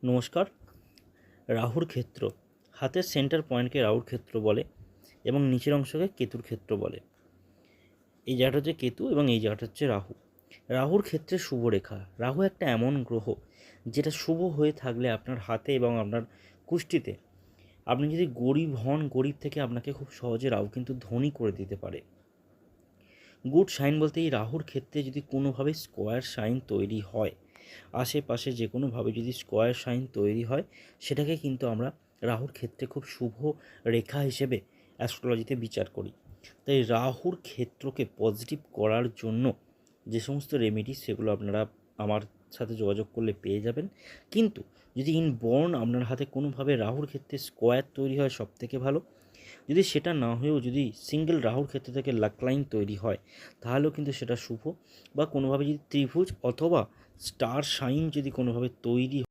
নমস্কার। রাহুর ক্ষেত্র, হাতের সেন্টার পয়েন্টকে রাহুর ক্ষেত্র বলে এবং নিচের অংশকে কেতুর ক্ষেত্র বলে। এই জায়গাটা হচ্ছে কেতু এবং এই জায়গাটা হচ্ছে রাহু। রাহুর ক্ষেত্রে শুভ রেখা। রাহু একটা এমন গ্রহ যেটা শুভ হয়ে থাকলে আপনার হাতে এবং আপনার কুষ্টিতে, আপনি যদি গরিব হন, গরিব থেকে আপনাকে খুব সহজে রাহু কিন্তু ধনী করে দিতে পারে। গুড সাইন বলতে এই রাহুর ক্ষেত্রে যদি কোনোভাবে স্কোয়ার সাইন তৈরি হয়, আশেপাশে যে কোনোভাবে যদি স্কোয়ার সাইন তৈরি হয়, সেটাকে কিন্তু আমরা রাহুর ক্ষেত্রে খুব শুভ রেখা হিসেবে অ্যাস্ট্রোলজিতে বিচার করি। তাই রাহুর ক্ষেত্রকে পজিটিভ করার জন্য যে সমস্ত রেমেডিস, সেগুলো আপনারা আমার সাথে যোগাযোগ করলে পেয়ে যাবেন। কিন্তু যদি ইনবর্ন আপনার হাতে কোনোভাবে রাহুর ক্ষেত্রে স্কোয়ার তৈরি হয়, সব থেকে ভালো। যদি সেটা না হয়েও যদি সিঙ্গেল রাহুর ক্ষেত্র থেকে লাকলাইন তৈরি হয়, তাহলেও কিন্তু সেটা শুভ। বা কোনোভাবে যদি ত্রিভুজ অথবা স্টার সাইন যদি কোনোভাবে তৈরি